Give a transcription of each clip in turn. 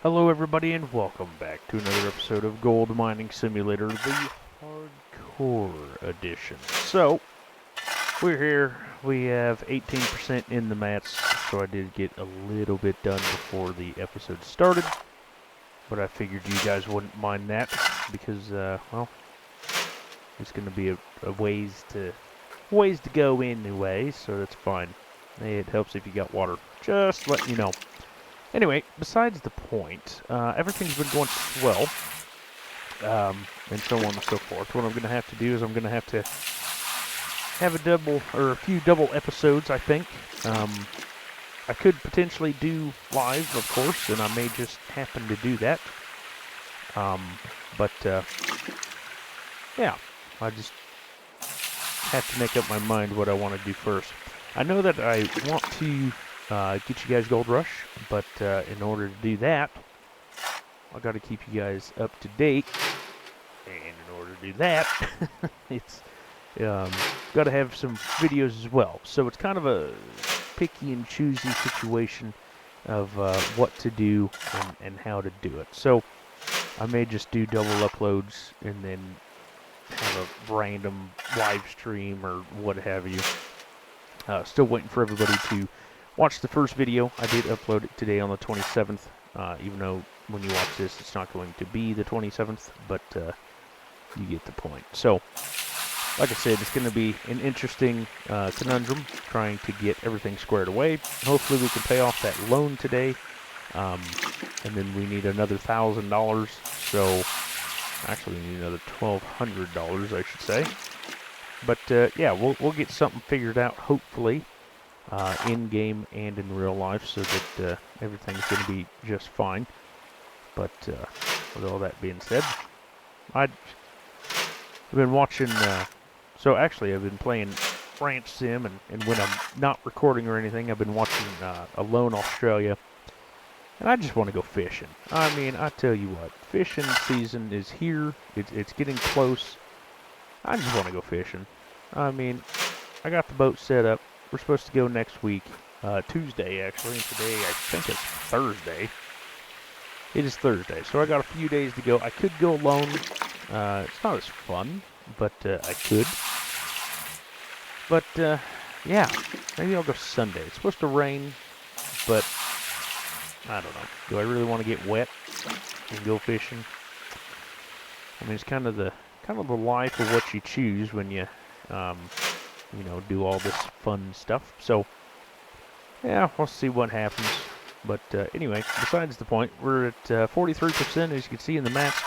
Hello everybody and welcome back to another episode of Gold Mining Simulator, the Hardcore Edition. So, we're here, we have 18% in the mats, so I did get a little bit done before the episode started. But I figured you guys wouldn't mind that, because, well, it's going to be a ways to go anyway, so that's fine. It helps if you got water, just letting you know. Anyway, besides the point, everything's been going swell, and so on and so forth. What I'm going to have to do is I'm going to have to have a few double episodes, I think. I could potentially do live, of course, and I may just happen to do that. But yeah, I just have to make up my mind what I want to do first. I know that I want to get you guys Gold Rush, but in order to do that, I got to keep you guys up to date, and in order to do that, it's got to have some videos as well. So it's kind of a picky and choosy situation of what to do and how to do it. So I may just do double uploads and then have a random live stream or what have you. Still waiting for everybody to watch the first video. I did upload it today on the 27th, even though when you watch this it's not going to be the 27th, but you get the point. So, like I said, it's going to be an interesting conundrum trying to get everything squared away. Hopefully we can pay off that loan today, and then we need another $1,000, so actually we need another $1,200, I should say. But yeah, we'll get something figured out, hopefully, in game and in real life, so that everything's going to be just fine. But with all that being said, I've been watching. So actually, I've been playing Ranch Sim, and when I'm not recording or anything, I've been watching Alone Australia. And I just want to go fishing. I mean, I tell you what, fishing season is here. It's getting close. I just want to go fishing. I mean, I got the boat set up. We're supposed to go next week, Tuesday actually, and today I think it's Thursday. It is Thursday, so I got a few days to go. I could go alone. It's not as fun, but I could. But yeah, maybe I'll go Sunday. It's supposed to rain, but I don't know. Do I really want to get wet and go fishing? I mean, it's kind of the life of what you choose when you, you know, do all this fun stuff. So, yeah, we'll see what happens. But anyway, besides the point, we're at 43%, as you can see in the maps.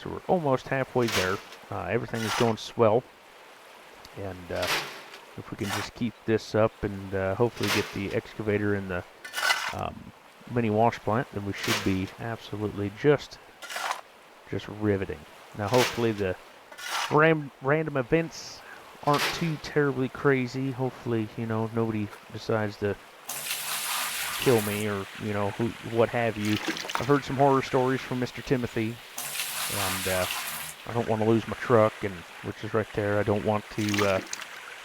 So we're almost halfway there. Everything is going swell. And if we can just keep this up and hopefully get the excavator in the mini wash plant, then we should be absolutely just riveting. Now, hopefully the random events aren't too terribly crazy. Hopefully, you know, nobody decides to kill me or, you know, what have you. I've heard some horror stories from Mr. Timothy, and I don't want to lose my truck, and which is right there. I don't want to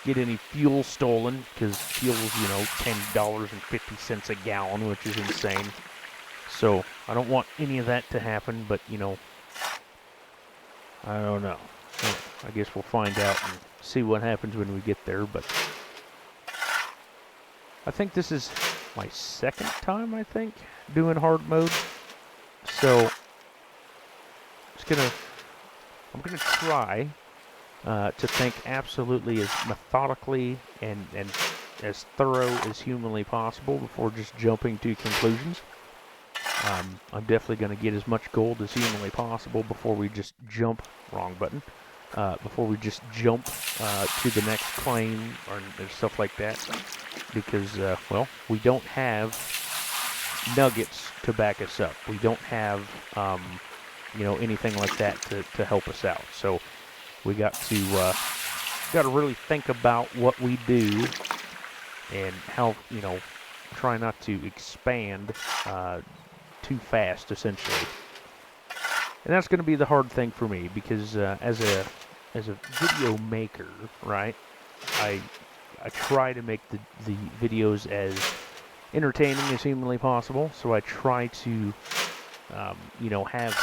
get any fuel stolen, because fuel's, you know, $10.50 a gallon, which is insane. So I don't want any of that to happen, but, you know, I don't know. Well, I guess we'll find out and see what happens when we get there, but I think this is my second time, I think, doing hard mode. So I'm gonna try to think absolutely as methodically and as thorough as humanly possible before just jumping to conclusions. I'm definitely going to get as much gold as humanly possible before we just jump, wrong button, before we just jump to the next claim or stuff like that. Because, well, we don't have nuggets to back us up. We don't have, you know, anything like that to help us out. So we got to really think about what we do and how, you know, try not to expand too fast, essentially. And that's going to be the hard thing for me, because as a video maker, right, I try to make the videos as entertaining as humanly possible, so I try to you know, have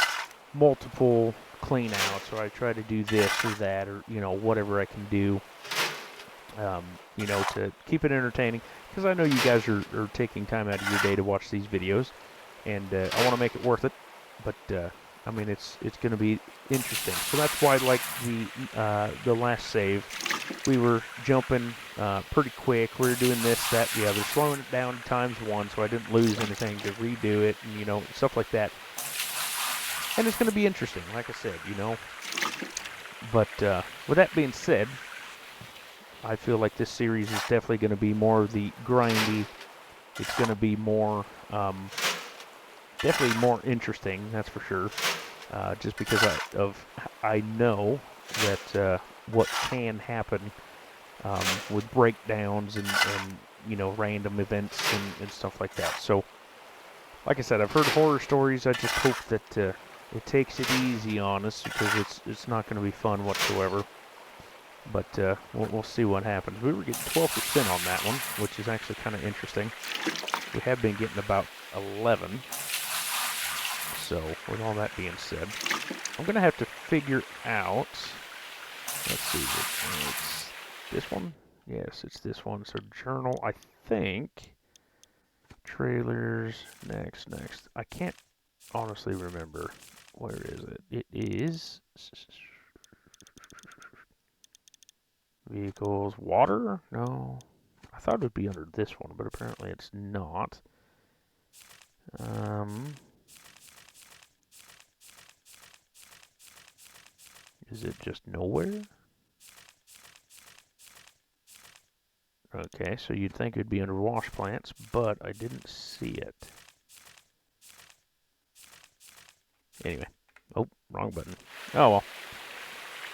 multiple clean outs, or I try to do this or that, or, you know, whatever I can do, you know, to keep it entertaining, because I know you guys are taking time out of your day to watch these videos, and I want to make it worth it. But I mean, it's going to be interesting. So that's why, like the last save, we were jumping pretty quick. We were doing this, that, the other, slowing it down ×1, so I didn't lose anything to redo it, and, you know, stuff like that. And it's going to be interesting, like I said, you know. But with that being said, I feel like this series is definitely going to be more of the grindy. It's going to be more, definitely more interesting, that's for sure. Just because I know that what can happen with breakdowns and you know, random events and stuff like that. So, like I said, I've heard horror stories. I just hope that it takes it easy on us, because it's not going to be fun whatsoever. But we'll see what happens. We were getting 12% on that one, which is actually kind of interesting. We have been getting about 11. So, with all that being said, I'm going to have to figure out, let's see, it's this one? Yes, it's this one. So, journal, I think, trailers, next. I can't honestly remember. Where is it? It is vehicles, water? No. I thought it would be under this one, but apparently it's not. Is it just nowhere? Okay, so you'd think it would be under wash plants, but I didn't see it. Anyway. Oh, wrong button. Oh well.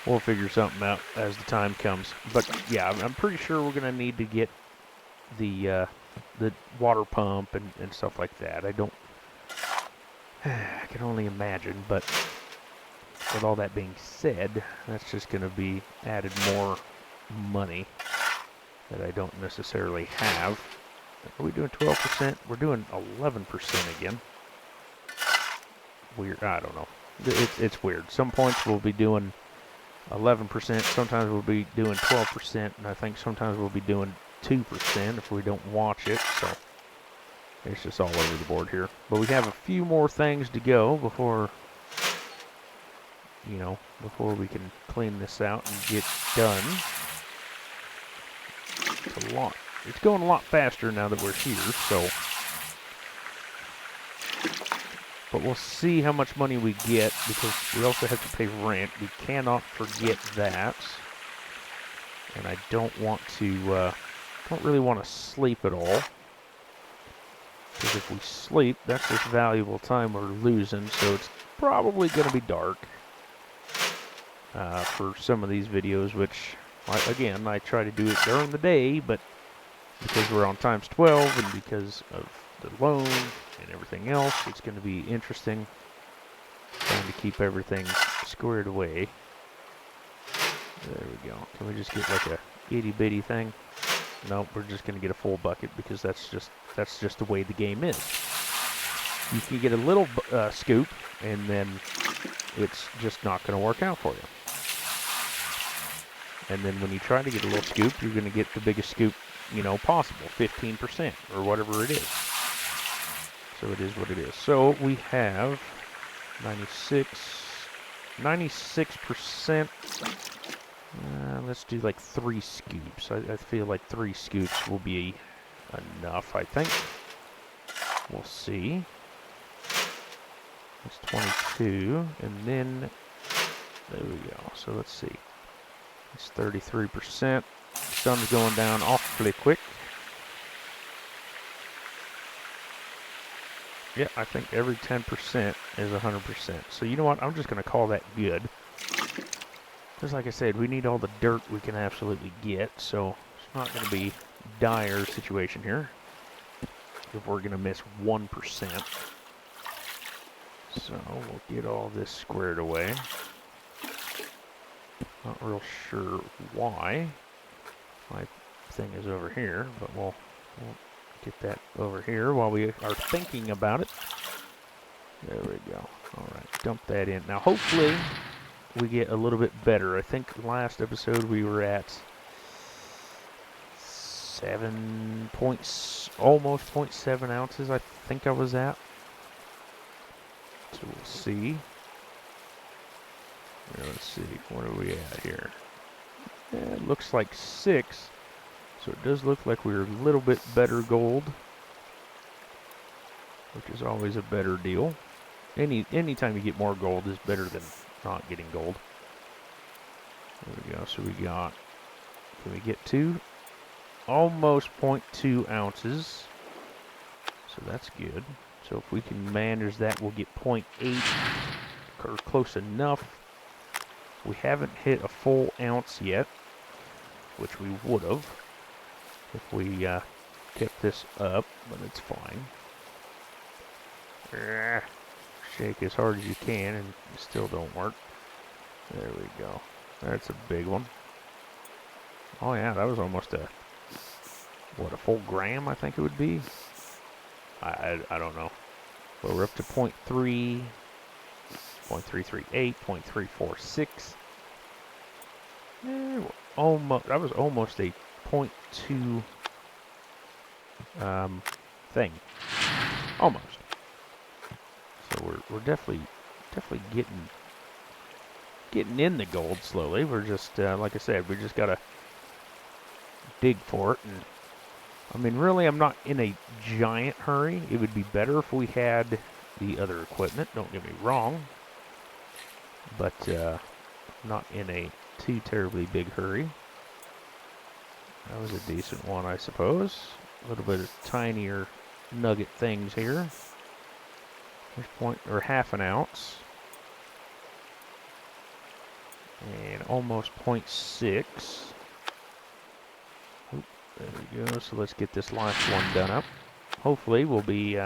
We'll figure something out as the time comes. But yeah, I'm pretty sure we're going to need to get the water pump and stuff like that. I can only imagine, but with all that being said, that's just going to be added more money that I don't necessarily have. Are we doing 12%? We're doing 11% again. Weird. I don't know. It's weird. Some points we'll be doing 11%. Sometimes we'll be doing 12%, and I think sometimes we'll be doing 2% if we don't watch it. So it's just all over the board here. But we have a few more things to go before, you know, before we can clean this out and get done. It's a lot. It's going a lot faster now that we're here, so. But we'll see how much money we get, because we also have to pay rent. We cannot forget that. And I don't really want to sleep at all. Because if we sleep, that's just valuable time we're losing, so it's probably going to be dark for some of these videos, which, again, I try to do it during the day, but because we're on times 12 and because of the loan and everything else, it's going to be interesting trying to keep everything squared away. There we go. Can we just get like a itty-bitty thing? Nope, we're just going to get a full bucket, because that's just the way the game is. You can get a little scoop, and then it's just not going to work out for you. And then when you try to get a little scoop, you're going to get the biggest scoop, you know, possible, 15% or whatever it is. So it is what it is. So we have 96%. Let's do like 3 scoops. I feel like 3 scoops will be enough, I think. We'll see. It's 22, and then there we go. So let's see. It's 33%. The sun's going down awfully quick. Yeah, I think every 10% is 100%. So you know what? I'm just going to call that good. Because like I said, we need all the dirt we can absolutely get. So it's not going to be dire situation here if we're going to miss 1%. So we'll get all this squared away. Not real sure why my thing is over here, but we'll get that over here while we are thinking about it. There we go. All right, dump that in. Now, hopefully, we get a little bit better. I think last episode we were at 7 points, almost 0.7 ounces, I think I was at. So we'll see. Let's see, what are we at here? Yeah, it looks like 6. So it does look like we're a little bit better gold, which is always a better deal. Anytime you get more gold is better than not getting gold. There we go. So we got, can we get to? Almost 0.2 ounces. So that's good. So if we can manage that, we'll get 0.8 or close enough. We haven't hit a full ounce yet, which we would have if we kept this up, but it's fine. Shake as hard as you can and it still don't work. There we go. That's a big one. Oh yeah, that was almost a, what, a full gram I think it would be? I don't know. But we're up to 0.3, 0.338, 0.346. Almost, that was almost a 0.2 thing. Almost. So we're definitely getting in the gold slowly. We're just like I said, we just gotta dig for it. And I mean, really, I'm not in a giant hurry. It would be better if we had the other equipment. Don't get me wrong, but not in a too terribly big hurry. That was a decent one, I suppose. A little bit of tinier nugget things here. There's half an ounce. And almost 0.6. Oop, there we go. So let's get this last one done up. Hopefully we'll be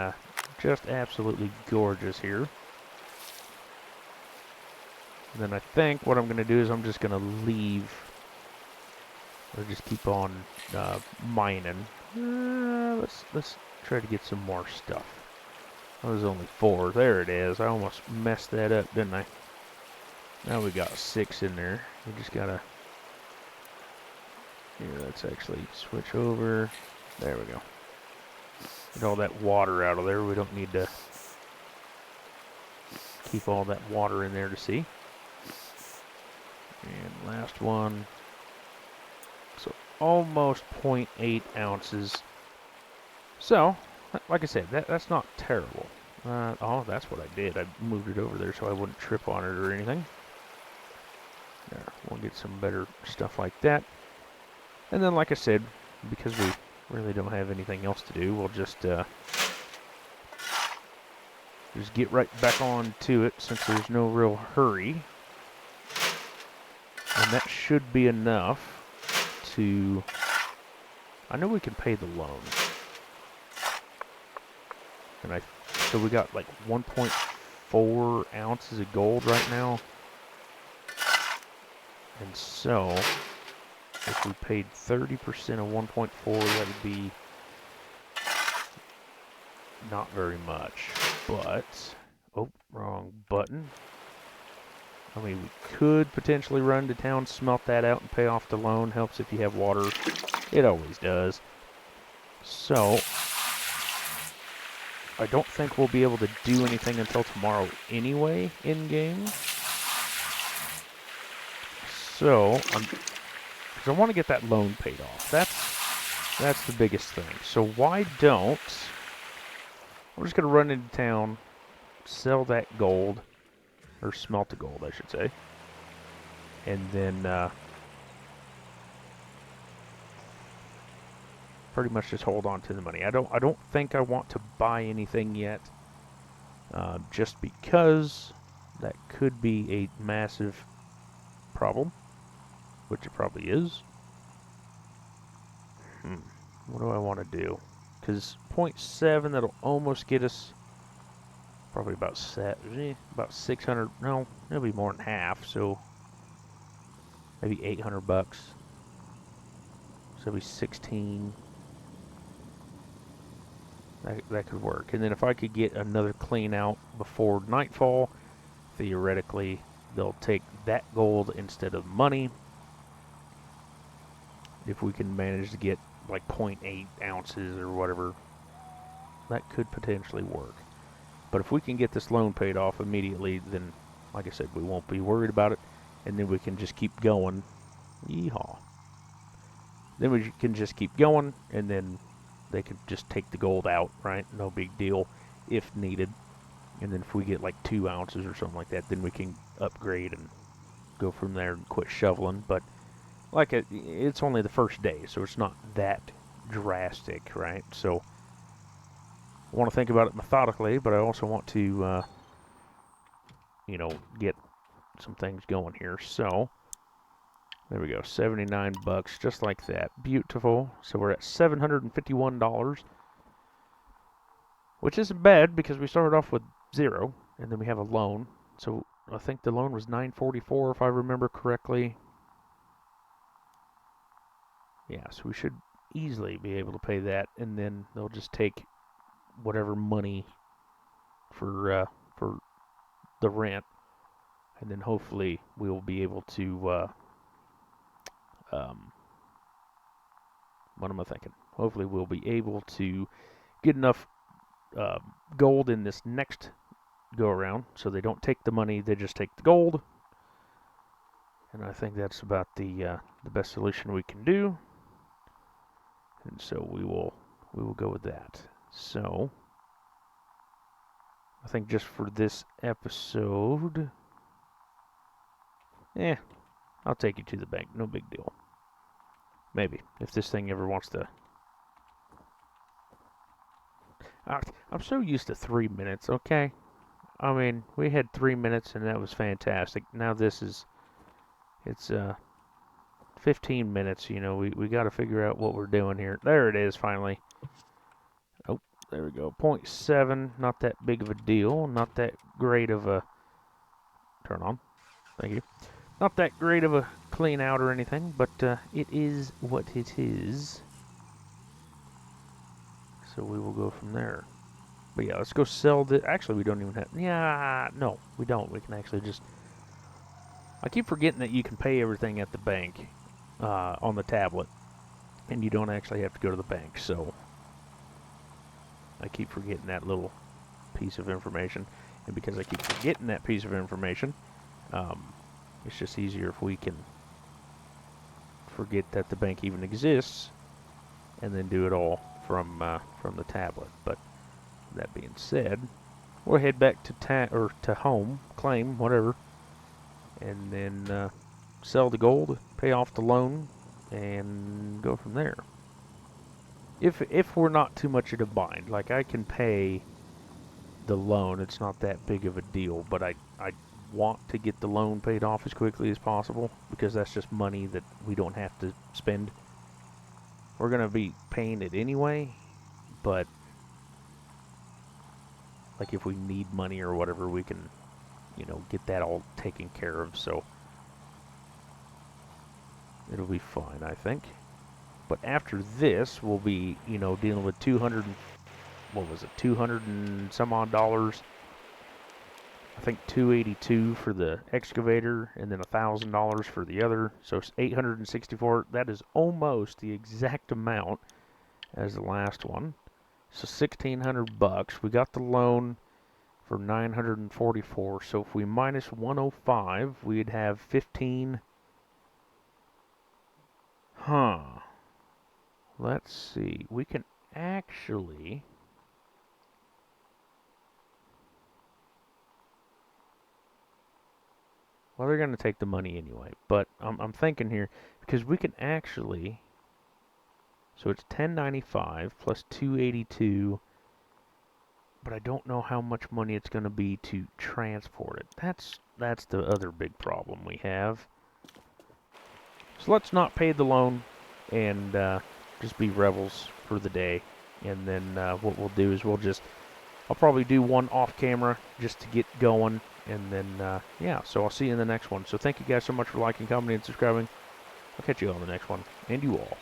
just absolutely gorgeous here. And then I think what I'm going to do is I'm just going to leave, or just keep on mining. Let's try to get some more stuff. That was only 4. There it is. I almost messed that up, didn't I? Now we got 6 in there. We just gotta. Here, let's actually switch over. There we go. Get all that water out of there. We don't need to keep all that water in there to see. And last one. So almost 0.8 ounces. So, like I said, that's not terrible. Oh, that's what I did. I moved it over there so I wouldn't trip on it or anything. There, we'll get some better stuff like that. And then, like I said, because we really don't have anything else to do, we'll just get right back on to it since there's no real hurry. And that should be enough to... I know we can pay the loan. And so we got like 1.4 ounces of gold right now. And so, if we paid 30% of 1.4, that would be not very much. But, oh, wrong button. I mean, we could potentially run to town, smelt that out, and pay off the loan. Helps if you have water. It always does. So, I don't think we'll be able to do anything until tomorrow anyway, in-game. So, because I want to get that loan paid off. That's the biggest thing. So why don't... I'm just going to run into town, sell that gold, or smelt the gold, I should say. And then pretty much just hold on to the money. I don't think I want to buy anything yet, just because that could be a massive problem, which it probably is. What do I want to do? Because 0.7, that'll almost get us probably about 600. No, it'll be more than half. So maybe $800. So it'll be 16. That could work. And then if I could get another clean out before nightfall, theoretically, they'll take that gold instead of money. If we can manage to get like 0.8 ounces or whatever, that could potentially work. But if we can get this loan paid off immediately, then, like I said, we won't be worried about it. And then we can just keep going. Yeehaw. Then we can just keep going, and then they could just take the gold out, right? No big deal if needed. And then if we get like 2 ounces or something like that, then we can upgrade and go from there and quit shoveling. But like it's only the first day, so it's not that drastic, right? So I want to think about it methodically, but I also want to, you know, get some things going here. So there we go, 79 bucks, just like that. Beautiful. So we're at $751, which isn't bad because we started off with 0, and then we have a loan. So I think the loan was $944 if I remember correctly. Yeah, so we should easily be able to pay that, and then they'll just take whatever money for the rent, and then hopefully we will be able to. What am I thinking? Hopefully we'll be able to get enough gold in this next go around, so they don't take the money; they just take the gold. And I think that's about the best solution we can do. And so we will go with that. So I think just for this episode, I'll take you to the bank. No big deal. Maybe if this thing ever wants to. I'm so used to 3 minutes. Okay, I mean we had 3 minutes and that was fantastic. Now it's 15 minutes. You know, we got to figure out what we're doing here. There it is finally. Oh, there we go. 0.7, not that big of a deal. Not that great of a... Turn on. Thank you. Not that great of a clean out or anything, but it is what it is. So we will go from there. But yeah, let's go sell the... Actually, we don't even have... Yeah, no, we don't. We can actually just... I keep forgetting that you can pay everything at the bank on the tablet, and you don't actually have to go to the bank, so... I keep forgetting that little piece of information, and because I keep forgetting that piece of information, it's just easier if we can forget that the bank even exists, and then do it all from the tablet. But that being said, we'll head back to home, claim whatever, and then sell the gold, pay off the loan, and go from there. If we're not too much in a bind, like I can pay the loan, it's not that big of a deal, but I want to get the loan paid off as quickly as possible because that's just money that we don't have to spend. We're going to be paying it anyway, but like if we need money or whatever, we can, you know, get that all taken care of, so it'll be fine, I think. But after this, we'll be, you know, dealing with 200 and some odd dollars. I think 282 for the excavator, and then $1,000 for the other. So it's 864. That is almost the exact amount as the last one. So 1,600 bucks. We got the loan for 944. So if we minus 105, we'd have 15. Let's see. We can actually... Well, they're going to take the money anyway, but I'm thinking here, because we can actually... So it's 1095 plus 282, but I don't know how much money it's going to be to transport it. That's the other big problem we have. So let's not pay the loan and just be rebels for the day. And then what we'll do is I'll probably do one off camera just to get going. And then, yeah, so I'll see you in the next one. So thank you guys so much for liking, commenting, and subscribing. I'll catch you on the next one. And you all,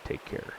take care.